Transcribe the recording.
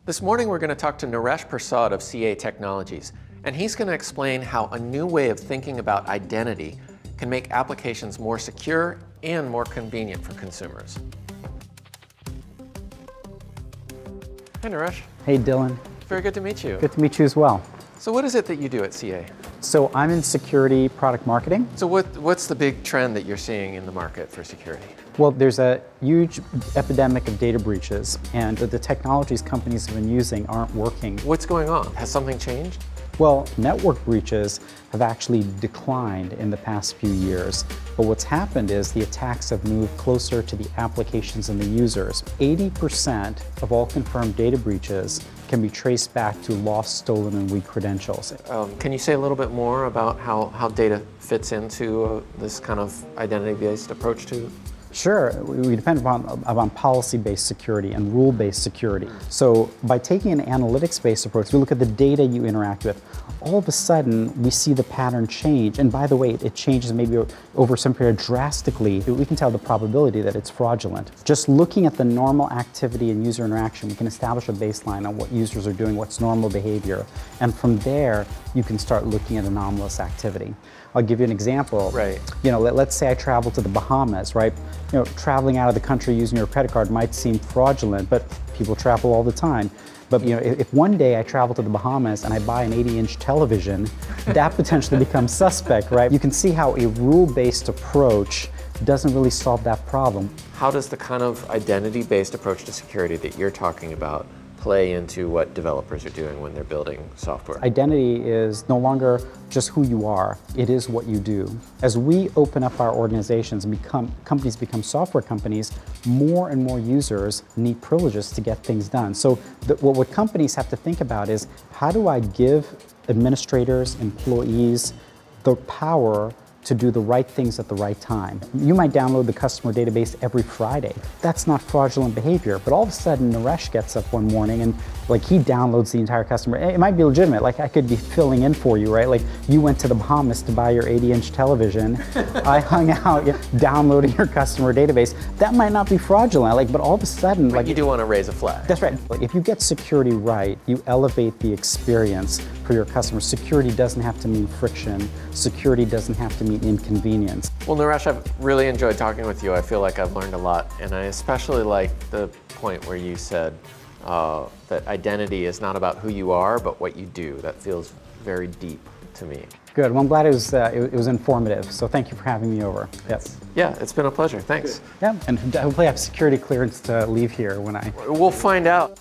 This morning we're going to talk to Naresh Persaud of CA Technologies, and he's going to explain how a new way of thinking about identity can make applications more secure and more convenient for consumers. Hey Naresh. Hey Dylan. Very good to meet you. Good to meet you as well. So what is it that you do at CA? So I'm in security product marketing. So what's the big trend that you're seeing in the market for security? Well, there's a huge epidemic of data breaches, and the technologies companies have been using aren't working. What's going on? Has something changed? Well, network breaches have actually declined in the past few years, but what's happened is the attacks have moved closer to the applications and the users. 80% of all confirmed data breaches can be traced back to lost, stolen, and weak credentials. Can you say a little bit more about how data fits into this kind of identity-based approach to? Sure, we depend upon policy-based security and rule-based security. So by taking an analytics-based approach, we look at the data you interact with. All of a sudden, we see the pattern change. And by the way, it changes maybe over some period drastically. We can tell the probability that it's fraudulent. Just looking at the normal activity and user interaction, we can establish a baseline on what users are doing, what's normal behavior. And from there, you can start looking at anomalous activity. I'll give you an example. Right. You know, let's say I travel to the Bahamas, right? You know, traveling out of the country using your credit card might seem fraudulent, but people travel all the time. But you know, if one day I travel to the Bahamas and I buy an 80-inch television, that potentially becomes suspect, right? You can see how a rule-based approach doesn't really solve that problem. How does the kind of identity-based approach to security that you're talking about play into what developers are doing when they're building software? Identity is no longer just who you are, it is what you do. As we open up our organizations and companies become software companies, more and more users need privileges to get things done. So what companies have to think about is, how do I give administrators, employees, the power to do the right things at the right time? You might download the customer database every Friday. That's not fraudulent behavior, but all of a sudden Naresh gets up one morning and he downloads the entire customer. It might be legitimate, I could be filling in for you, right? Like you went to the Bahamas to buy your 80-inch television. I hung out downloading your customer database. That might not be fraudulent, but all of a sudden, you do want to raise a flag. That's right. If you get security right, you elevate the experience for your customers. Security doesn't have to mean friction. Security doesn't have to mean inconvenience. Well, Naresh, I've really enjoyed talking with you. I feel like I've learned a lot, and I especially like the point where you said that identity is not about who you are, but what you do. That feels very deep to me. Good. Well, I'm glad it was informative, so thank you for having me over. Yes. Yeah, it's been a pleasure. Thanks. Yeah, and hopefully I have security clearance to leave here when I... We'll find out.